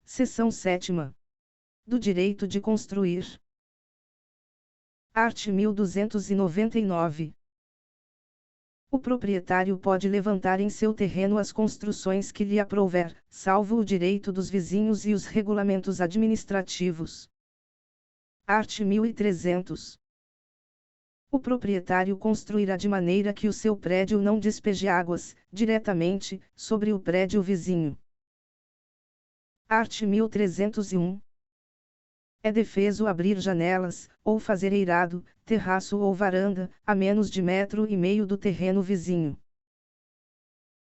Seção 7ª. Do direito de construir. Art. 1299. O proprietário pode levantar em seu terreno as construções que lhe aprouver, salvo o direito dos vizinhos e os regulamentos administrativos. Art. 1300. O proprietário construirá de maneira que o seu prédio não despeje águas, diretamente, sobre o prédio vizinho. Art. 1301. É defeso abrir janelas, ou fazer eirado, terraço ou varanda, a menos de 1,5 m do terreno vizinho.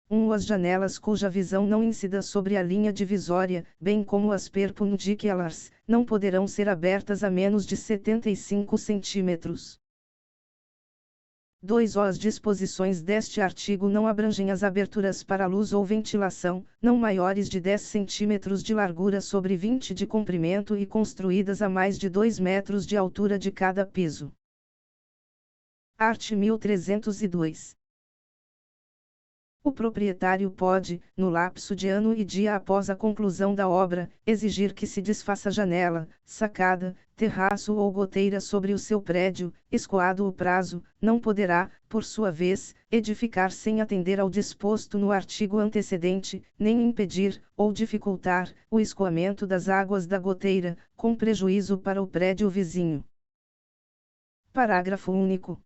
1. As janelas cuja visão não incida sobre a linha divisória, bem como as perpendiculares, não poderão ser abertas a menos de 75 cm. 2. As disposições deste artigo não abrangem as aberturas para luz ou ventilação, não maiores de 10 cm de largura sobre 20 de comprimento e construídas a mais de 2 metros de altura de cada piso. Art. 1302. O proprietário pode, no lapso de ano e dia após a conclusão da obra, exigir que se desfaça janela, sacada, terraço ou goteira sobre o seu prédio. Escoado o prazo, não poderá, por sua vez, edificar sem atender ao disposto no artigo antecedente, nem impedir, ou dificultar, o escoamento das águas da goteira, com prejuízo para o prédio vizinho. Parágrafo único.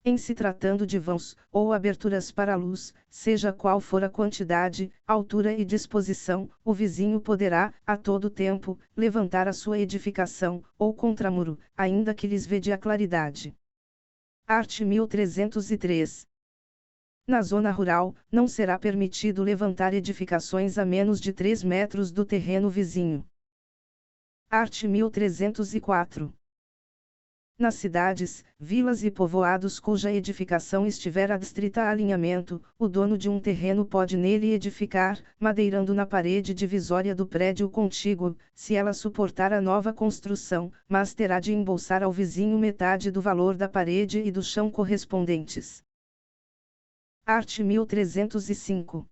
Em se tratando de vãos, ou aberturas para a luz, seja qual for a quantidade, altura e disposição, o vizinho poderá, a todo tempo, levantar a sua edificação, ou contramuro, ainda que lhes vede a claridade. Art. 1303. Na zona rural, não será permitido levantar edificações a menos de 3 metros do terreno vizinho. Art. 1304. Nas cidades, vilas e povoados cuja edificação estiver adstrita a alinhamento, o dono de um terreno pode nele edificar, madeirando na parede divisória do prédio contíguo, se ela suportar a nova construção, mas terá de embolsar ao vizinho metade do valor da parede e do chão correspondentes. Art. 1305.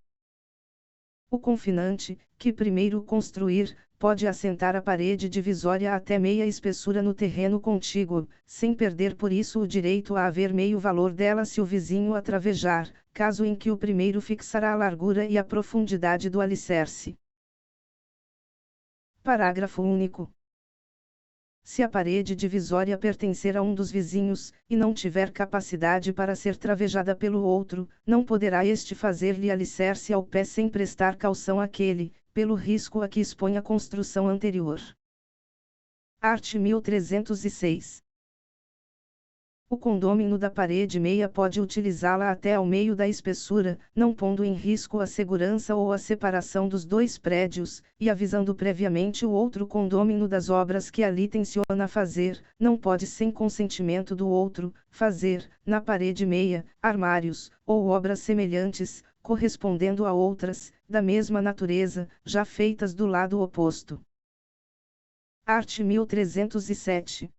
O confinante, que primeiro construir, pode assentar a parede divisória até meia espessura no terreno contíguo, sem perder por isso o direito a haver meio valor dela se o vizinho a travejar, caso em que o primeiro fixará a largura e a profundidade do alicerce. Parágrafo único. Se a parede divisória pertencer a um dos vizinhos, e não tiver capacidade para ser travejada pelo outro, não poderá este fazer-lhe alicerce ao pé sem prestar caução àquele, pelo risco a que expõe a construção anterior. Art. 1306. O condômino da parede meia pode utilizá-la até ao meio da espessura, não pondo em risco a segurança ou a separação dos dois prédios, e avisando previamente o outro condômino das obras que ali tenciona fazer. Não pode, sem consentimento do outro, fazer, na parede meia, armários, ou obras semelhantes, correspondendo a outras, da mesma natureza, já feitas do lado oposto. Art. 1307.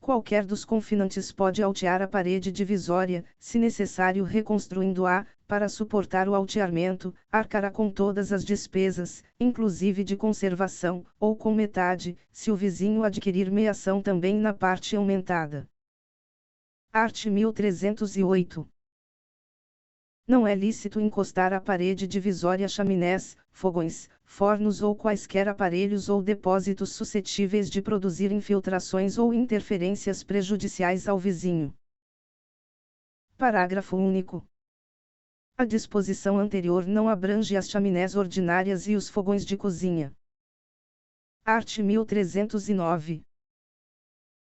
Qualquer dos confinantes pode altear a parede divisória, se necessário reconstruindo-a, para suportar o alteamento, arcará com todas as despesas, inclusive de conservação, ou com metade, se o vizinho adquirir meação também na parte aumentada. Art. 1308. Não é lícito encostar à parede divisória chaminés, fogões, fornos ou quaisquer aparelhos ou depósitos suscetíveis de produzir infiltrações ou interferências prejudiciais ao vizinho. Parágrafo único. A disposição anterior não abrange as chaminés ordinárias e os fogões de cozinha. Art. 1309.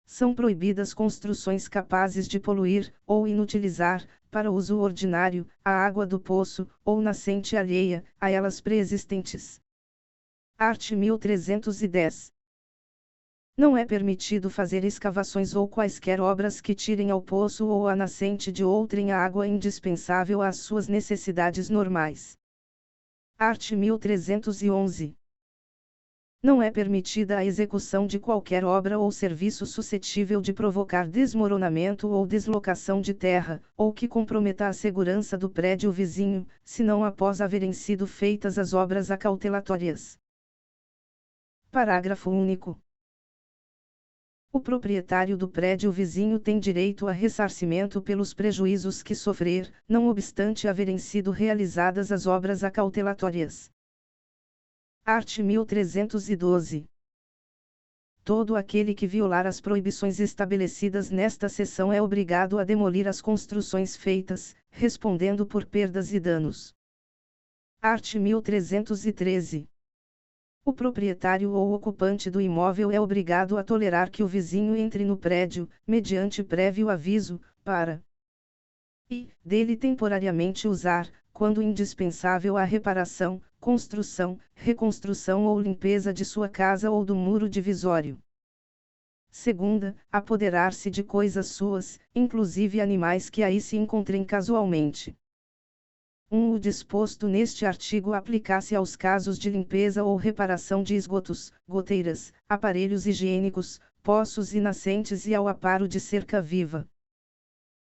São proibidas construções capazes de poluir, ou inutilizar, para uso ordinário, a água do poço, ou nascente alheia, a elas preexistentes. Art. 1310. Não é permitido fazer escavações ou quaisquer obras que tirem ao poço ou à nascente de outrem a água indispensável às suas necessidades normais. Art. 1311. Não é permitida a execução de qualquer obra ou serviço suscetível de provocar desmoronamento ou deslocação de terra, ou que comprometa a segurança do prédio vizinho, senão após haverem sido feitas as obras acautelatórias. Parágrafo único. O proprietário do prédio vizinho tem direito a ressarcimento pelos prejuízos que sofrer, não obstante haverem sido realizadas as obras acautelatórias. Art. 1312. Todo aquele que violar as proibições estabelecidas nesta seção é obrigado a demolir as construções feitas, respondendo por perdas e danos. Art. 1313. O proprietário ou ocupante do imóvel é obrigado a tolerar que o vizinho entre no prédio, mediante prévio aviso, para dele temporariamente usar, quando indispensável à reparação, construção, reconstrução ou limpeza de sua casa ou do muro divisório. Segunda, apoderar-se de coisas suas, inclusive animais que aí se encontrem casualmente. O disposto neste artigo aplica-se aos casos de limpeza ou reparação de esgotos, goteiras, aparelhos higiênicos, poços e nascentes e ao aparo de cerca viva.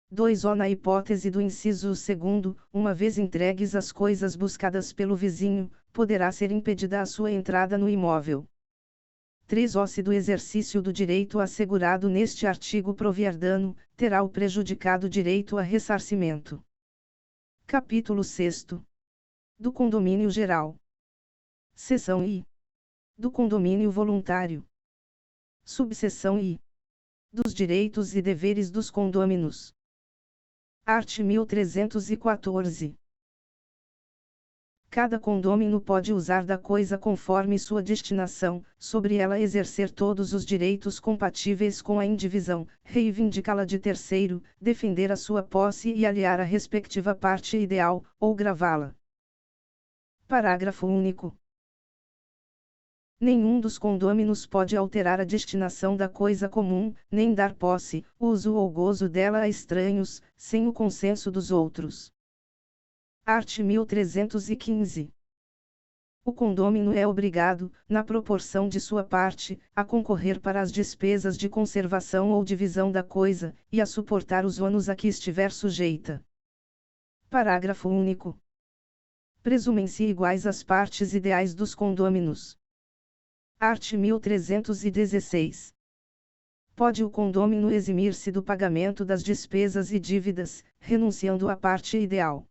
2. Na hipótese do inciso 2º, uma vez entregues as coisas buscadas pelo vizinho, poderá ser impedida a sua entrada no imóvel. 3. Se do exercício do direito assegurado neste artigo provier dano, terá o prejudicado direito a ressarcimento. Capítulo 6. Do condomínio geral. Seção I. Do condomínio voluntário. Subseção I. Dos direitos e deveres dos condôminos. Art. 1314. Cada condômino pode usar da coisa conforme sua destinação, sobre ela exercer todos os direitos compatíveis com a indivisão, reivindicá-la de terceiro, defender a sua posse e aliar a respectiva parte ideal, ou gravá-la. Parágrafo único. Nenhum dos condôminos pode alterar a destinação da coisa comum, nem dar posse, uso ou gozo dela a estranhos, sem o consenso dos outros. Art. 1315. O condômino é obrigado, na proporção de sua parte, a concorrer para as despesas de conservação ou divisão da coisa, e a suportar os ônus a que estiver sujeita. Parágrafo único. Presumem-se iguais as partes ideais dos condôminos. Art. 1316. Pode o condômino eximir-se do pagamento das despesas e dívidas, renunciando à parte ideal.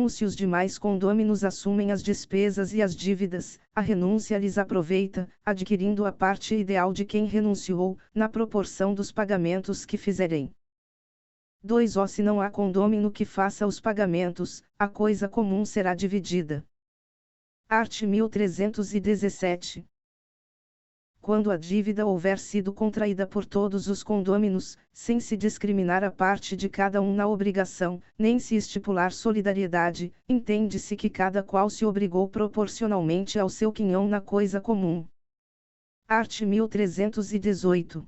Se os demais condôminos assumem as despesas e as dívidas, a renúncia lhes aproveita, adquirindo a parte ideal de quem renunciou, na proporção dos pagamentos que fizerem. 2. Se não há condômino que faça os pagamentos, a coisa comum será dividida. Art. 1317. Quando a dívida houver sido contraída por todos os condôminos, sem se discriminar a parte de cada um na obrigação, nem se estipular solidariedade, entende-se que cada qual se obrigou proporcionalmente ao seu quinhão na coisa comum. Art. 1318.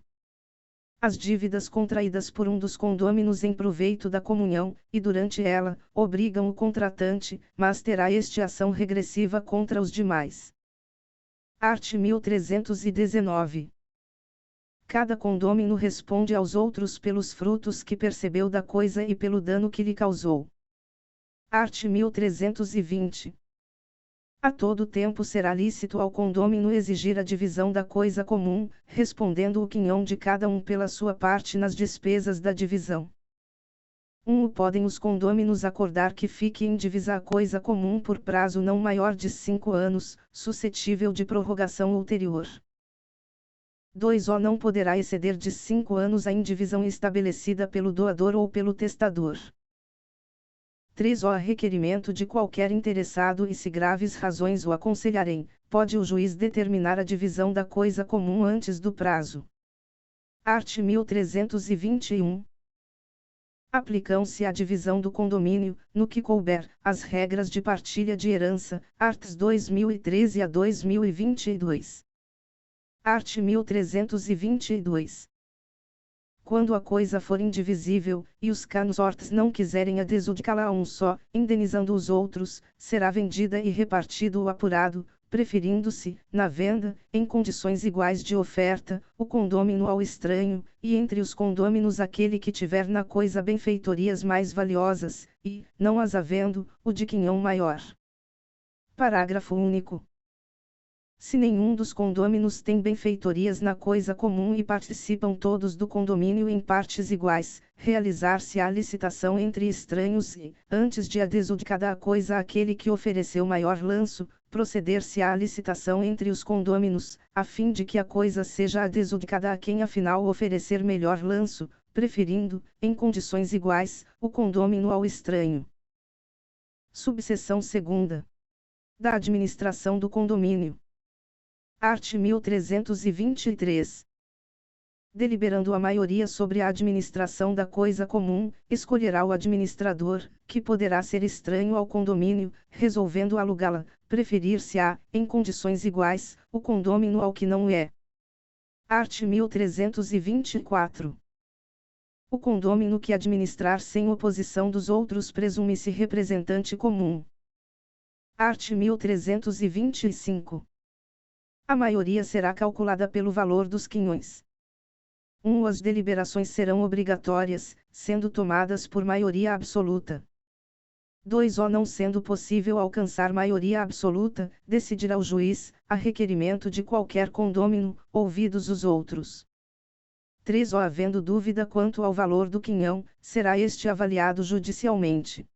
As dívidas contraídas por um dos condôminos em proveito da comunhão, e durante ela, obrigam o contratante, mas terá este ação regressiva contra os demais. Art. 1319. Cada condômino responde aos outros pelos frutos que percebeu da coisa e pelo dano que lhe causou. Art. 1320. A todo tempo será lícito ao condômino exigir a divisão da coisa comum, respondendo o quinhão de cada um pela sua parte nas despesas da divisão. Podem os condôminos acordar que fique indivisa a coisa comum por prazo não maior de 5 anos, suscetível de prorrogação ulterior. 2. Não poderá exceder de 5 anos a indivisão estabelecida pelo doador ou pelo testador. 3. A requerimento de qualquer interessado e se graves razões o aconselharem, pode o juiz determinar a divisão da coisa comum antes do prazo. Art. 1321. Aplicam-se à divisão do condomínio, no que couber, as regras de partilha de herança, arts. 2013 a 2022. Art. 1322. Quando a coisa for indivisível, e os consortes não quiserem adjudicá-la a um só, indenizando os outros, será vendida e repartido o apurado, preferindo-se, na venda, em condições iguais de oferta, o condômino ao estranho, e entre os condôminos aquele que tiver na coisa benfeitorias mais valiosas, e, não as havendo, o de quinhão maior. Parágrafo único. Se nenhum dos condôminos tem benfeitorias na coisa comum e participam todos do condomínio em partes iguais, realizar-se-á licitação entre estranhos e, antes de adjudicada a coisa àquele que ofereceu maior lanço, proceder-se-á à licitação entre os condôminos, a fim de que a coisa seja adjudicada a quem afinal oferecer melhor lanço, preferindo, em condições iguais, o condômino ao estranho. Subseção 2ª. Da administração do condomínio. Art. 1323. Deliberando a maioria sobre a administração da coisa comum, escolherá o administrador, que poderá ser estranho ao condomínio, resolvendo alugá-la, preferir-se-á, em condições iguais, o condômino ao que não é. Art. 1324. O condômino que administrar sem oposição dos outros presume-se representante comum. Art. 1325. A maioria será calculada pelo valor dos quinhões. 1. As deliberações serão obrigatórias, sendo tomadas por maioria absoluta. 2. Não sendo possível alcançar maioria absoluta, decidirá o juiz, a requerimento de qualquer condômino, ouvidos os outros. 3. Havendo dúvida quanto ao valor do quinhão, será este avaliado judicialmente.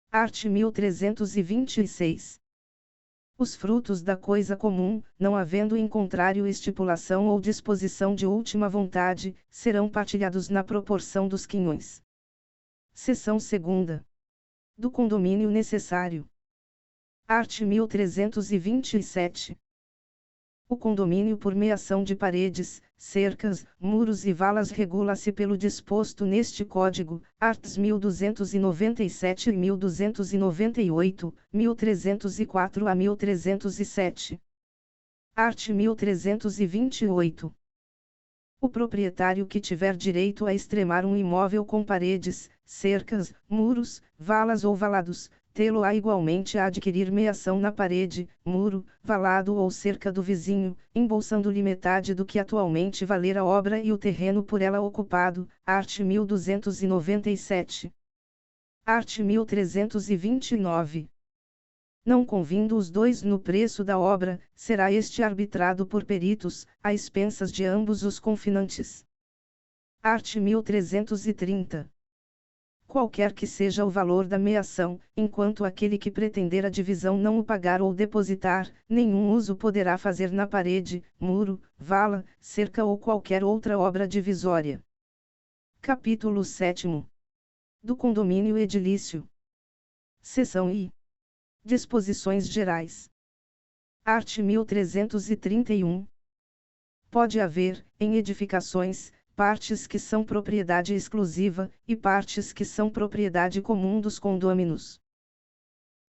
Art. 1326. Os frutos da coisa comum, não havendo em contrário estipulação ou disposição de última vontade, serão partilhados na proporção dos quinhões. Seção 2ª. Do condomínio necessário. Art. 1327. O condomínio por meação de paredes, cercas, muros e valas regula-se pelo disposto neste Código, arts. 1297 e 1298, 1304 a 1307. Art. 1328. O proprietário que tiver direito a extremar um imóvel com paredes, cercas, muros, valas ou valados, tê-lo-á igualmente a adquirir meação na parede, muro, valado ou cerca do vizinho, embolsando-lhe metade do que atualmente valer a obra e o terreno por ela ocupado, art. 1297. Art. 1329. Não convindo os dois no preço da obra, será este arbitrado por peritos, a expensas de ambos os confinantes. Art. 1330. Qualquer que seja o valor da meação, enquanto aquele que pretender a divisão não o pagar ou depositar, nenhum uso poderá fazer na parede, muro, vala, cerca ou qualquer outra obra divisória. Capítulo 7. Do condomínio edilício. Seção I. Disposições gerais. Art. 1331. Pode haver, em edificações, partes que são propriedade exclusiva, e partes que são propriedade comum dos condôminos.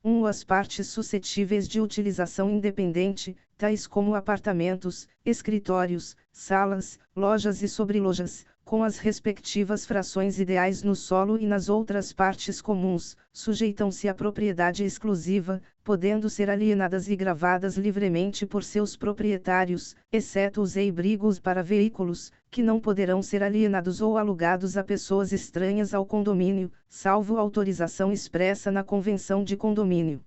1. As partes suscetíveis de utilização independente, tais como apartamentos, escritórios, salas, lojas e sobrelojas, com as respectivas frações ideais no solo e nas outras partes comuns, sujeitam-se à propriedade exclusiva, podendo ser alienadas e gravadas livremente por seus proprietários, exceto os eibrigos para veículos, que não poderão ser alienados ou alugados a pessoas estranhas ao condomínio, salvo autorização expressa na Convenção de Condomínio.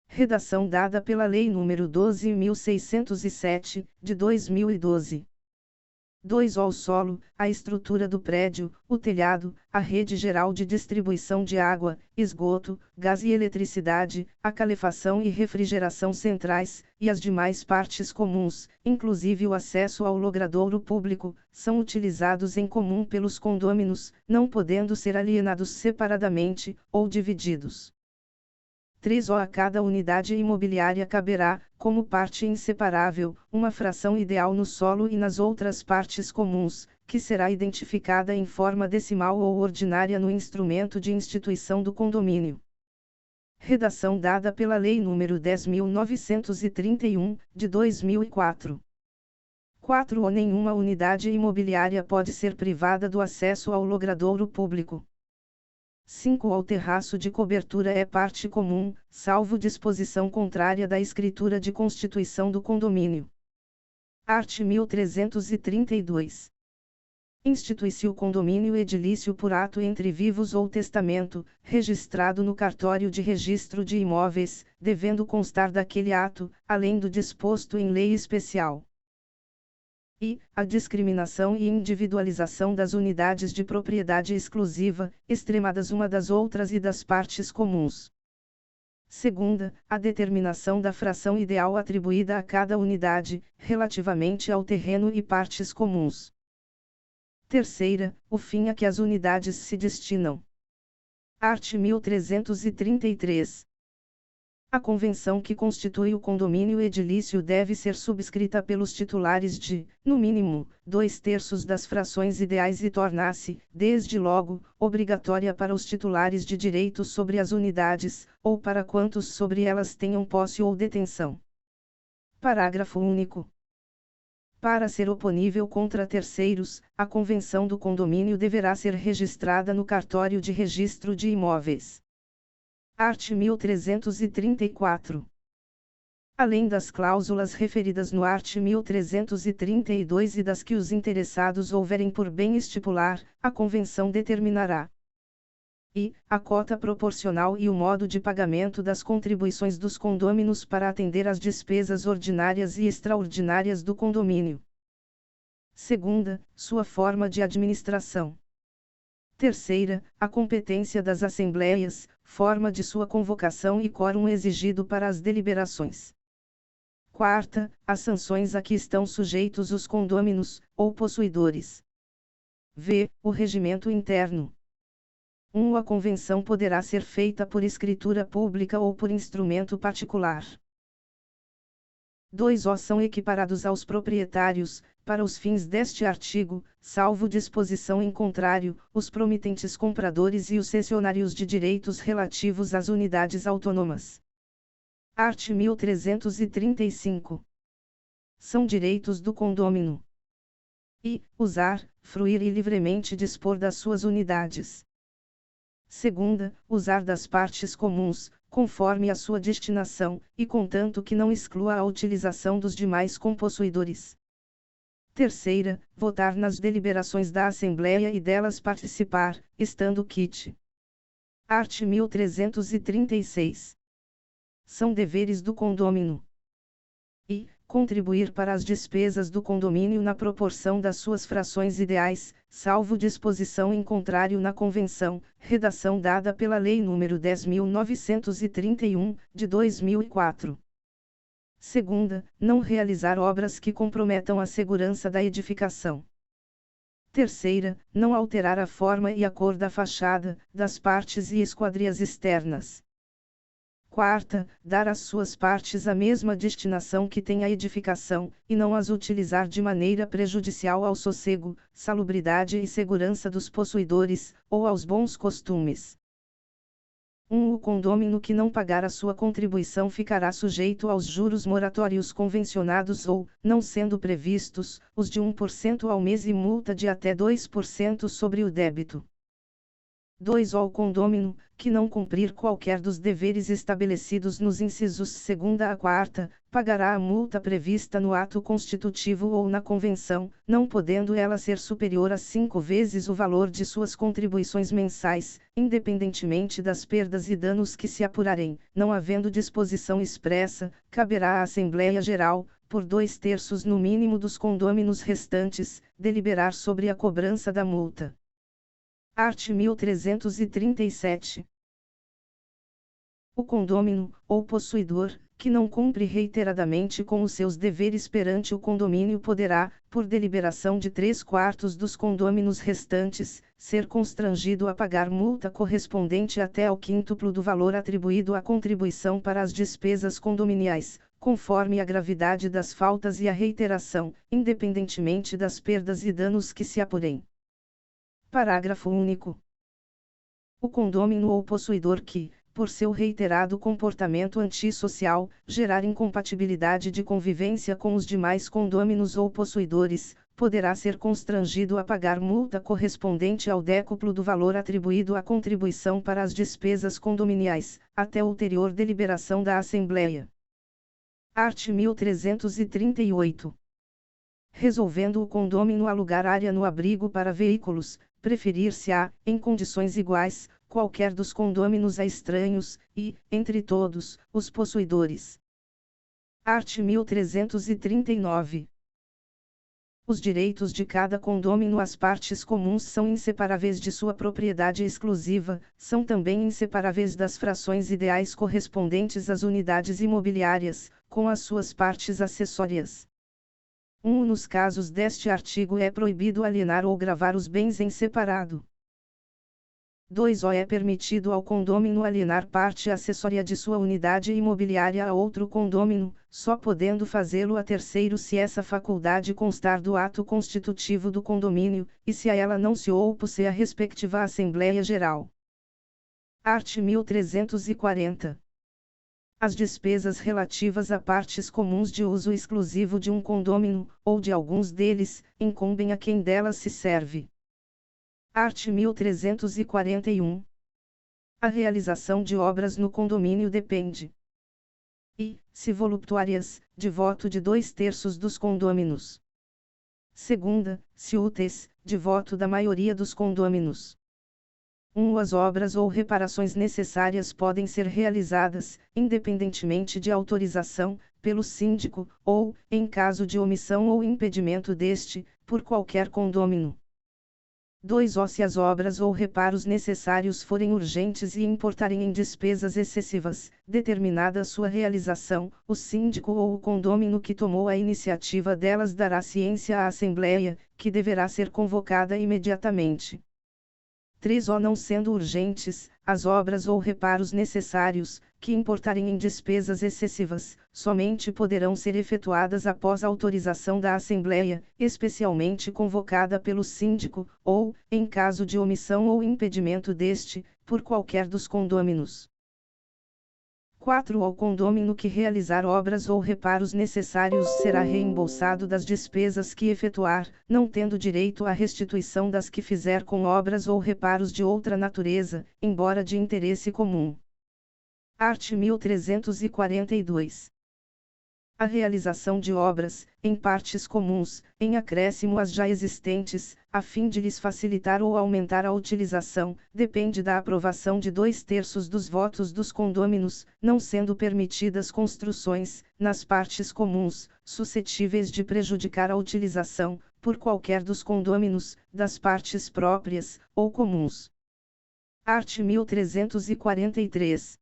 Redação dada pela Lei nº 12.607, de 2012. 2. Ao solo, a estrutura do prédio, o telhado, a rede geral de distribuição de água, esgoto, gás e eletricidade, a calefação e refrigeração centrais, e as demais partes comuns, inclusive o acesso ao logradouro público, são utilizados em comum pelos condôminos, não podendo ser alienados separadamente, ou divididos. 3. A cada unidade imobiliária caberá, como parte inseparável, uma fração ideal no solo e nas outras partes comuns, que será identificada em forma decimal ou ordinária no instrumento de instituição do condomínio. Redação dada pela Lei nº 10.931, de 2004. 4. Nenhuma unidade imobiliária pode ser privada do acesso ao logradouro público. 5. Ao terraço de cobertura é parte comum, salvo disposição contrária da escritura de constituição do condomínio. Art. 1332. Institui-se o condomínio edilício por ato entre vivos ou testamento, registrado no cartório de registro de imóveis, devendo constar daquele ato, além do disposto em lei especial. E, a discriminação e individualização das unidades de propriedade exclusiva, extremadas uma das outras e das partes comuns. Segunda, a determinação da fração ideal atribuída a cada unidade, relativamente ao terreno e partes comuns. Terceira, o fim a que as unidades se destinam. Art. 1333. A convenção que constitui o condomínio edilício deve ser subscrita pelos titulares de, no mínimo, 2/3 das frações ideais e tornar-se, desde logo, obrigatória para os titulares de direitos sobre as unidades, ou para quantos sobre elas tenham posse ou detenção. Parágrafo único. Para ser oponível contra terceiros, a convenção do condomínio deverá ser registrada no cartório de registro de imóveis. Art. 1334. Além das cláusulas referidas no art. 1332 e das que os interessados houverem por bem estipular, a convenção determinará e a cota proporcional e o modo de pagamento das contribuições dos condôminos para atender às despesas ordinárias e extraordinárias do condomínio. Segunda, sua forma de administração. Terceira, a competência das assembleias, forma de sua convocação e quórum exigido para as deliberações. Quarta, as sanções a que estão sujeitos os condôminos, ou possuidores. V. O regimento interno. 1. A convenção poderá ser feita por escritura pública ou por instrumento particular. 2. São equiparados aos proprietários, para os fins deste artigo, salvo disposição em contrário, os promitentes compradores e os cessionários de direitos relativos às unidades autônomas. Art. 1335. São direitos do condômino. I. Usar, fruir e livremente dispor das suas unidades. Segunda, usar das partes comuns, conforme a sua destinação, e contanto que não exclua a utilização dos demais compossuidores. Terceira, votar nas deliberações da Assembleia e delas participar, estando quite. Art. 1336. São deveres do condômino. E, contribuir para as despesas do condomínio na proporção das suas frações ideais, salvo disposição em contrário na Convenção, redação dada pela Lei nº 10.931, de 2004. Segunda, não realizar obras que comprometam a segurança da edificação. Terceira, não alterar a forma e a cor da fachada, das partes e esquadrias externas. Quarta, dar às suas partes a mesma destinação que tem a edificação, e não as utilizar de maneira prejudicial ao sossego, salubridade e segurança dos possuidores, ou aos bons costumes. 1. O condômino que não pagar a sua contribuição ficará sujeito aos juros moratórios convencionados ou, não sendo previstos, os de 1% ao mês e multa de até 2% sobre o débito. 2. O condômino, que não cumprir qualquer dos deveres estabelecidos nos incisos 2ª a 4ª, pagará a multa prevista no ato constitutivo ou na convenção, não podendo ela ser superior a 5 vezes o valor de suas contribuições mensais, independentemente das perdas e danos que se apurarem, não havendo disposição expressa, caberá à Assembleia Geral, por 2/3 no mínimo dos condôminos restantes, deliberar sobre a cobrança da multa. Art. 1337. O condômino, ou possuidor, que não cumpre reiteradamente com os seus deveres perante o condomínio poderá, por deliberação de 3/4 dos condôminos restantes, ser constrangido a pagar multa correspondente até ao quíntuplo do valor atribuído à contribuição para as despesas condominiais, conforme a gravidade das faltas e a reiteração, independentemente das perdas e danos que se apurem. Parágrafo único. O condômino ou possuidor que, por seu reiterado comportamento antissocial, gerar incompatibilidade de convivência com os demais condôminos ou possuidores, poderá ser constrangido a pagar multa correspondente ao décuplo do valor atribuído à contribuição para as despesas condominiais, até ulterior deliberação da Assembleia. Art. 1338. Resolvendo o condômino alugar área no abrigo para veículos, preferir-se-á, em condições iguais, qualquer dos condôminos a estranhos, e, entre todos, os possuidores. Art. 1339. Os direitos de cada condômino às partes comuns são inseparáveis de sua propriedade exclusiva, são também inseparáveis das frações ideais correspondentes às unidades imobiliárias, com as suas partes acessórias. Nos casos deste artigo é proibido alienar ou gravar os bens em separado. 2. É permitido ao condômino alienar parte acessória de sua unidade imobiliária a outro condômino, só podendo fazê-lo a terceiro se essa faculdade constar do ato constitutivo do condomínio, e se a ela não se opusser a respectiva Assembleia Geral. Art. 1340. As despesas relativas a partes comuns de uso exclusivo de um condômino, ou de alguns deles, incumbem a quem delas se serve. Art. 1341. A realização de obras no condomínio depende. E, se voluptuárias, de voto de 2/3 dos condôminos. Segunda, se úteis, de voto da maioria dos condôminos. As obras ou reparações necessárias podem ser realizadas, independentemente de autorização, pelo síndico, ou, em caso de omissão ou impedimento deste, por qualquer condômino. 2. Se as obras ou reparos necessários forem urgentes e importarem em despesas excessivas, determinada sua realização, o síndico ou o condômino que tomou a iniciativa delas dará ciência à Assembleia, que deverá ser convocada imediatamente. 3. Não sendo urgentes, as obras ou reparos necessários, que importarem em despesas excessivas, somente poderão ser efetuadas após autorização da Assembleia, especialmente convocada pelo síndico, ou, em caso de omissão ou impedimento deste, por qualquer dos condôminos. 4. O condômino que realizar obras ou reparos necessários será reembolsado das despesas que efetuar, não tendo direito à restituição das que fizer com obras ou reparos de outra natureza, embora de interesse comum. Art. 1342. A realização de obras, em partes comuns, em acréscimo às já existentes, a fim de lhes facilitar ou aumentar a utilização, depende da aprovação de 2/3 dos votos dos condôminos, não sendo permitidas construções, nas partes comuns, suscetíveis de prejudicar a utilização, por qualquer dos condôminos, das partes próprias, ou comuns. Art. 1343.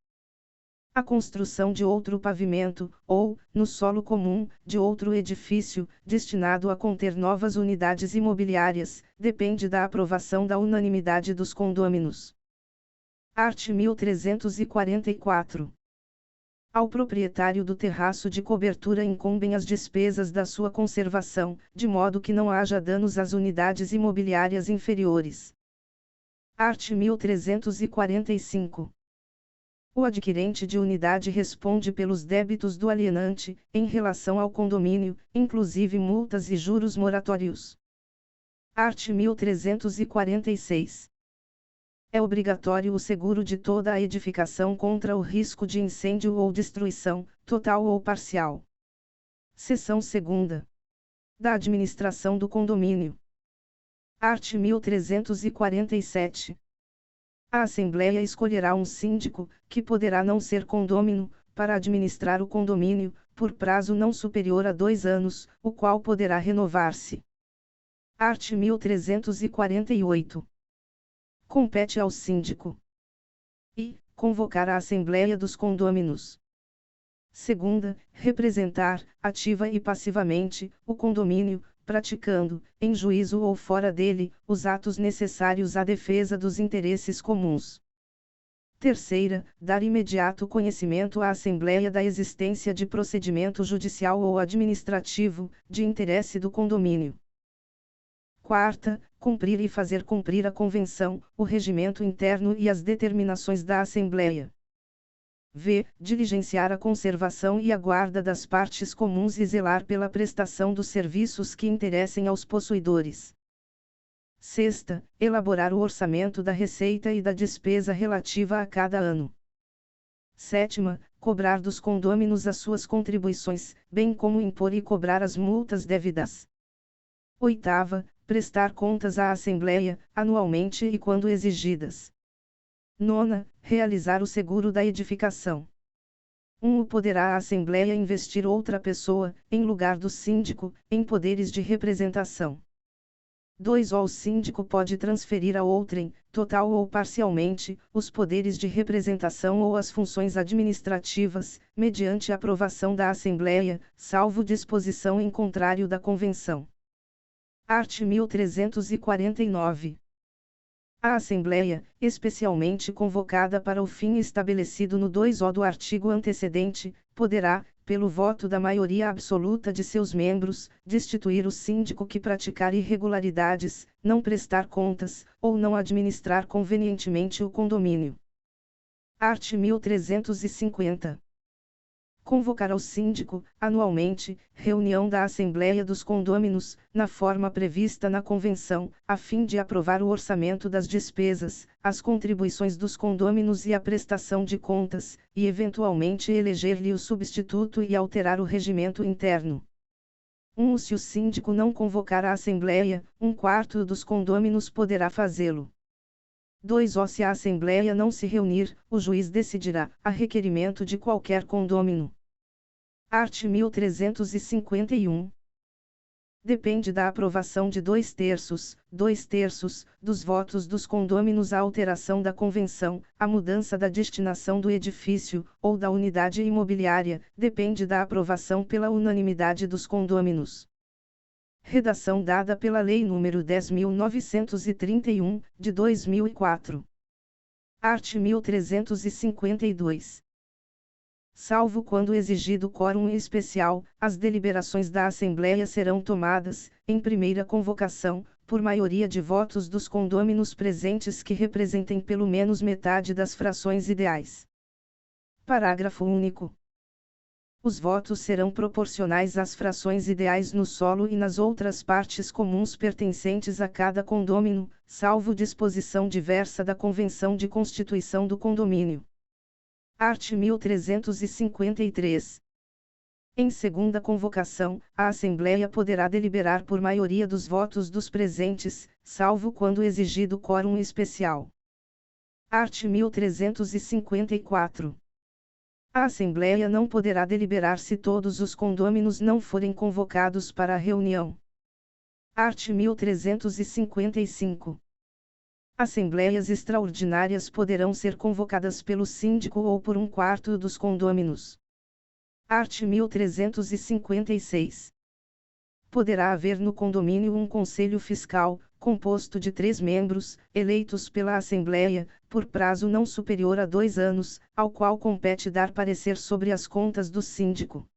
A construção de outro pavimento, ou, no solo comum, de outro edifício, destinado a conter novas unidades imobiliárias, depende da aprovação da unanimidade dos condôminos. Art. 1344. Ao proprietário do terraço de cobertura incumbem as despesas da sua conservação, de modo que não haja danos às unidades imobiliárias inferiores. Art. 1345. O adquirente de unidade responde pelos débitos do alienante, em relação ao condomínio, inclusive multas e juros moratórios. Art. 1346. É obrigatório o seguro de toda a edificação contra o risco de incêndio ou destruição, total ou parcial. Seção 2ª. Da administração do condomínio. Art. 1347. A Assembleia escolherá um síndico, que poderá não ser condômino, para administrar o condomínio, por prazo não superior a 2 anos, o qual poderá renovar-se. Art. 1348. Compete ao síndico. E, convocar a Assembleia dos Condôminos. Segunda, representar, ativa e passivamente, o condomínio, praticando, em juízo ou fora dele, os atos necessários à defesa dos interesses comuns. Terceira, dar imediato conhecimento à Assembleia da existência de procedimento judicial ou administrativo, de interesse do condomínio. Quarta, cumprir e fazer cumprir a Convenção, o regimento interno e as determinações da Assembleia. v. Diligenciar a conservação e a guarda das partes comuns e zelar pela prestação dos serviços que interessem aos possuidores. Sexta, elaborar o orçamento da receita e da despesa relativa a cada ano. Sétima, cobrar dos condôminos as suas contribuições, bem como impor e cobrar as multas devidas. Oitava, prestar contas à Assembleia, anualmente e quando exigidas. Nona, realizar o seguro da edificação. 1. Poderá a Assembleia investir outra pessoa, em lugar do síndico, em poderes de representação. 2. O síndico pode transferir a outrem, total ou parcialmente, os poderes de representação ou as funções administrativas, mediante aprovação da Assembleia, salvo disposição em contrário da Convenção. Art. 1349. A Assembleia, especialmente convocada para o fim estabelecido no 2-O do artigo antecedente, poderá, pelo voto da maioria absoluta de seus membros, destituir o síndico que praticar irregularidades, não prestar contas, ou não administrar convenientemente o condomínio. Art. 1350. Convocar ao síndico, anualmente, reunião da Assembleia dos Condôminos, na forma prevista na Convenção, a fim de aprovar o orçamento das despesas, as contribuições dos condôminos e a prestação de contas, e eventualmente eleger-lhe o substituto e alterar o regimento interno. 1. Se o síndico não convocar a Assembleia, 1/4 dos condôminos poderá fazê-lo. 2. Se a Assembleia não se reunir, o juiz decidirá, a requerimento de qualquer condômino. Art. 1351. Depende da aprovação de 2/3 dos votos dos condôminos a alteração da convenção, a mudança da destinação do edifício, ou da unidade imobiliária, depende da aprovação pela unanimidade dos condôminos. Redação dada pela Lei nº 10.931, de 2004. Art. 1352. Salvo quando exigido quórum especial, as deliberações da Assembleia serão tomadas, em primeira convocação, por maioria de votos dos condôminos presentes que representem pelo menos metade das frações ideais. Parágrafo único. Os votos serão proporcionais às frações ideais no solo e nas outras partes comuns pertencentes a cada condômino, salvo disposição diversa da Convenção de Constituição do Condomínio. Art. 1353. Em segunda convocação, a Assembleia poderá deliberar por maioria dos votos dos presentes, salvo quando exigido quórum especial. Art. 1354. A Assembleia não poderá deliberar se todos os condôminos não forem convocados para a reunião. Art. 1355. Assembleias extraordinárias poderão ser convocadas pelo síndico ou por 1/4 dos condôminos. Art. 1356. Poderá haver no condomínio um conselho fiscal, composto de 3 membros, eleitos pela Assembleia, por prazo não superior a 2 anos, ao qual compete dar parecer sobre as contas do síndico.